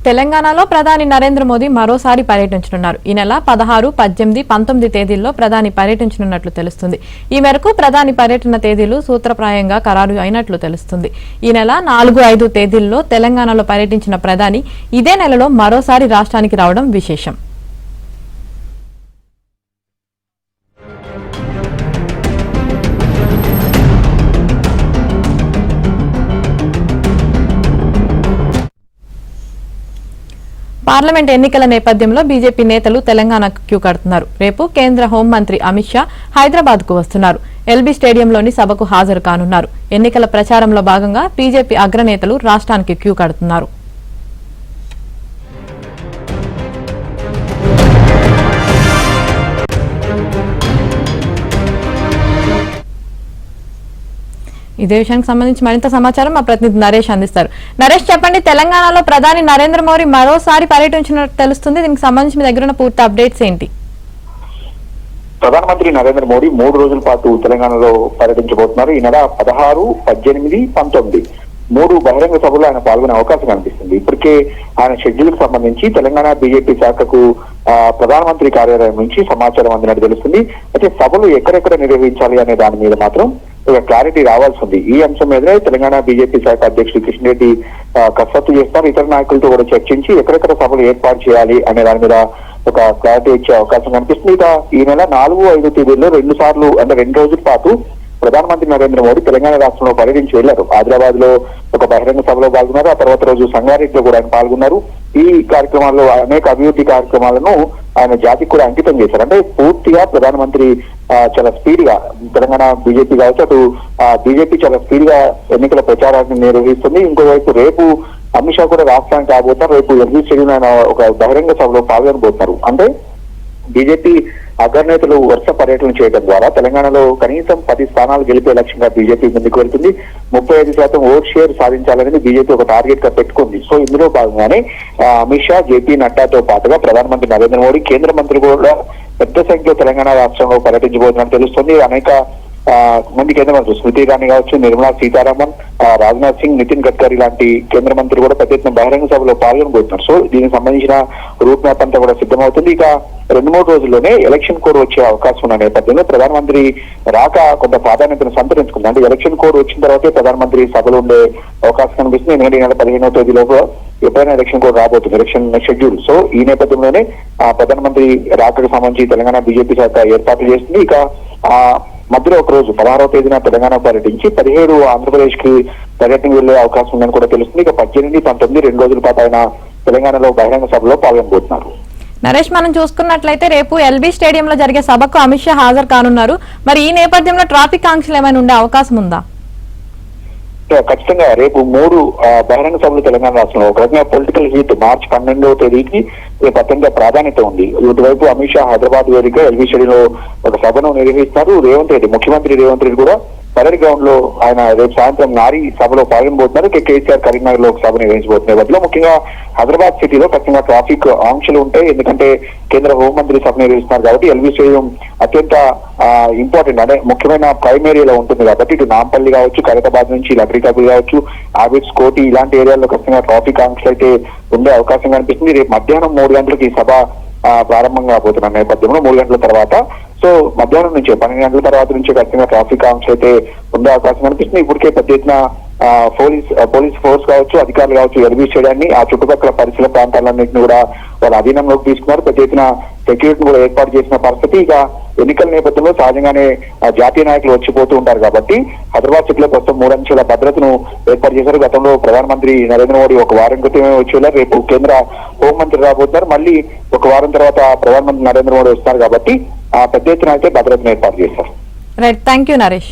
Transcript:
తెలంగాణలో ప్రధాని నరేంద్ర మోదీ మరోసారి పర్యటించనున్నారు. ఈ నెల 16, 18, 19 తేదీల్లో ప్రధాని పర్యటించనున్నట్లు తెలుస్తుంది. ఈ మేరకు ప్రధాని పర్యటన తేదీలు సూత్రప్రాయంగా ఖరారు అయినట్లు తెలుస్తుంది. ఈ నెల 4, 5 తేదీల్లో తెలంగాణలో పర్యటించిన ప్రధాని ఇదే నెలలో మరోసారి రాష్ట్రానికి రావడం విశేషం. పార్లమెంట్ ఎన్నికల నేపథ్యంలో బీజేపీ నేతలు తెలంగాణకు క్యూ కడుతున్నారు. రేపు కేంద్ర హోంమంత్రి అమిత్ షా హైదరాబాద్ కు వస్తున్నారు. ఎల్బీ స్టేడియంలోని సభకు హాజరు కానున్నారు. ఎన్నికల ప్రచారంలో భాగంగా బీజేపీ అగ్రనేతలు రాష్ట్రానికి క్యూ కడుతున్నారు. ఇదే విషయానికి సంబంధించి మరింత సమాచారం మా ప్రతినిధి నరేష్ అందిస్తారు. నరేష్, చెప్పండి, తెలంగాణలో ప్రధాని నరేంద్ర మోదీ మరోసారి పర్యటించినట్టు తెలుస్తుంది. దీనికి సంబంధించి మీ దగ్గర ఉన్న పూర్తి అప్డేట్స్ ఏంటి? ప్రధానమంత్రి నరేంద్ర మోదీ 3 రోజుల పాటు తెలంగాణలో పర్యటించబోతున్నారు. ఈ నెల 16, 18, 19 3 బహిరంగ సభలో ఆయన పాల్గొనే అవకాశం కనిపిస్తుంది. ఇప్పటికే ఆయన షెడ్యూల్ కు సంబంధించి తెలంగాణ బీజేపీ శాఖకు ప్రధానమంత్రి కార్యాలయం నుంచి సమాచారం అందినట్టు తెలుస్తుంది. అయితే సభలు ఎక్కడెక్కడ నిర్వహించాలి అనే దాని మీద మాత్రం ఒక క్లారిటీ రావాల్సి ఉంది. ఈ అంశం మీదనే తెలంగాణ బీజేపీ శాఖ అధ్యక్షుడు కిషన్ రెడ్డి కసరత్తు చేస్తారు. ఇతర నాయకులతో కూడా చర్చించి ఎక్కడెక్కడ సభలు ఏర్పాటు చేయాలి అనే దాని మీద ఒక క్లారిటీ ఇచ్చే అవకాశం కనిపిస్తుంది. ఇక ఈ నెల 4, 5 తేదీల్లో 2 సార్లు అంటే 2 రోజుల పాటు ప్రధానమంత్రి నరేంద్ర మోదీ తెలంగాణ రాష్ట్రంలో పర్యటించి వెళ్లారు. హైదరాబాద్ లో ఒక బహిరంగ సభలో పాల్గొన్నారు. ఆ తర్వాత రోజు సంగారెడ్డిలో కూడా ఆయన పాల్గొన్నారు. ఈ కార్యక్రమాల్లో అనేక అభివృద్ధి కార్యక్రమాలను ఆయన జాతికి కూడా అంకితం చేశారు. అంటే పూర్తిగా ప్రధానమంత్రి చాలా స్పీడ్ గా తెలంగాణ బీజేపీ కావచ్చు, అటు బీజేపీ చాలా స్పీడ్ గా ఎన్నికల ప్రచారాన్ని నిర్వహిస్తుంది. ఇంకోవైపు రేపు అమిత్ షా కూడా రాష్ట్రానికి రాబోతున్నారు. రేపు ఎల్బీ స్టేడియం ఆయన ఒక బహిరంగ సభలో పాల్గొనబోతున్నారు. అంటే బీజేపీ అగ్రనేతలు వరుస పర్యటన చేయడం ద్వారా తెలంగాణలో కనీసం 10 స్థానాలు గెలిపే లక్ష్యంగా బీజేపీ ముందుకు వెళ్తుంది. 35% ఓట్ షేర్ సాధించాలనేది బీజేపీ ఒక టార్గెట్ గా పెట్టుకుంది. సో ఇందులో భాగంగానే అమిత్ షా, జేపీ నడ్డాతో పాటుగా ప్రధానమంత్రి నరేంద్ర మోడీ, కేంద్ర మంత్రులు కూడా పెద్ద సంఖ్యలో తెలంగాణ రాష్ట్రంలో పర్యటించబోతున్నట్టు తెలుస్తుంది. అనేక మంది కేంద్ర మంత్రులు స్మృతి ఇరానీ కావచ్చు, నిర్మలా సీతారామన్, రాజ్నాథ్ సింగ్, నితిన్ గడ్కరీ లాంటి కేంద్ర మంత్రులు కూడా పెద్ద ఎత్తున బహిరంగ సభలో పాల్గొనబోతున్నారు. సో దీనికి సంబంధించిన రూట్ మ్యాప్ అంతా కూడా సిద్ధమవుతుంది. ఇక 2-3 రోజుల్లోనే ఎలక్షన్ కోడ్ వచ్చే అవకాశం ఉన్న నేపథ్యంలో ప్రధానమంత్రి రాక కొంత ప్రాధాన్యతను సంతరించుకుంది. అంటే ఎలక్షన్ కోడ్ వచ్చిన తర్వాతే ప్రధానమంత్రి సభలో ఉండే అవకాశం కనిపిస్తుంది. ఎందుకంటే ఈ నెల 15వ తేదీలోపు ఎప్పుడైనా ఎలక్షన్ కోడ్ రాబోతుంది, ఎలక్షన్ షెడ్యూల్. సో ఈ నేపథ్యంలోనే ప్రధానమంత్రి రాకకు సంబంధించి తెలంగాణ బీజేపీ శాఖ ఏర్పాట్లు చేస్తుంది. ఇక మధ్యలో ఒక రోజు 16వ తేదీన తెలంగాణ పర్యటించి 17 ఆంధ్రప్రదేశ్ కి పర్యటన వెళ్లే అవకాశం ఉందని కూడా తెలుస్తుంది. ఇక 18, 19 2 రోజుల పాటు ఆయన తెలంగాణలో బహిరంగ సభలో పాల్గొనబోతున్నారు. నరేష్, మనం చూసుకున్నట్లయితే రేపు ఎల్బీ స్టేడియంలో జరిగే సభకు అమిత్ షా హాజరు కానున్నారు. మరి ఈ నేపథ్యంలో ట్రాఫిక్ ఆంక్షలు ఏమైనా ఉండే అవకాశం ఉందా? ఖచ్చితంగా రేపు 3 బహిరంగ సభలు తెలంగాణ రాష్ట్రంలో ఒక రకంగా పొలిటికల్ హీట్ మార్చి 12వ తేదీకి రేపు అత్యంత ప్రాధాన్యత ఉంది. ఇటువైపు అమిత్ షా హైదరాబాద్ వేదికగా ఎల్బీ స్టేడియంలో ఒక సభను నిర్వహిస్తారు. ముఖ్యమంత్రి రేవంత్ రెడ్డి కూడా పరేడ్ గ్రౌండ్ లో ఆయన రేపు సాయంత్రం నారీ సభలో పాల్గొనబోతున్నారు. కేసీఆర్ కరీంనగర్ లో ఒక సభ నిర్వహించబోతున్న నేపథ్యంలో ముఖ్యంగా హైదరాబాద్ సిటీలో ఖచ్చితంగా ట్రాఫిక్ ఆంక్షలు ఉంటాయి. ఎందుకంటే కేంద్ర హోంమంత్రి సభ నిర్వహిస్తున్నారు కాబట్టి ఎల్బీ స్టేడియం అత్యంత ఇంపార్టెంట్, అంటే ముఖ్యమైన ప్రైమ్ ఏరియాలో ఉంటుంది కాబట్టి ఇటు నాంపల్లి కావచ్చు, ఖైరతాబాద్ నుంచి లక్డీకాపుల్ కావచ్చు, ఆబిడ్స్, కోటి ఇలాంటి ఏరియాల్లో ఖచ్చితంగా ట్రాఫిక్ ఆంక్షలు అయితే ఉండే అవకాశం కనిపిస్తుంది. రేపు మధ్యాహ్నం 3 గంటలకు ఈ సభ ప్రారంభంగా పోతున్న నేపథ్యంలో 3 గంటల తర్వాత, సో మధ్యాహ్నం నుంచి 12 గంటల తర్వాత నుంచి ఖచ్చితంగా ట్రాఫిక్ ఆంక్షలు అయితే ఉండే అవకాశం కనిపిస్తుంది. ఇప్పటికే పెద్ద ఎత్తున పోలీస్ ఫోర్స్ కావచ్చు, అధికారులు కావచ్చు, ఎల్బీ స్టేడియాన్ని ఆ చుట్టుపక్కల పరిసర ప్రాంతాలన్నింటినీ కూడా వాళ్ళ అధీనంలోకి తీసుకున్నారు. పెద్ద ఎత్తున సెక్యూరిటీని కూడా ఏర్పాటు చేసిన పరిస్థితి. ఇక ఎన్నికల నేపథ్యంలో సహజంగానే జాతీయ నాయకులు వచ్చిపోతూ ఉంటారు కాబట్టి హైదరాబాద్ సిటీలో ప్రస్తుతం 3 అంచెల భద్రతను ఏర్పాటు చేశారు. గతంలో ప్రధానమంత్రి నరేంద్ర మోడీ ఒక వారం క్రితమే వచ్చి వెళ్ళారు. రేపు కేంద్ర హోంమంత్రి రాబోతున్నారు. మళ్ళీ ఒక వారం తర్వాత ప్రధానమంత్రి నరేంద్ర మోడీ వస్తున్నారు కాబట్టి పెద్ద ఎత్తున అయితే భద్రతను ఏర్పాటు చేశారు. Right, thank you Naresh.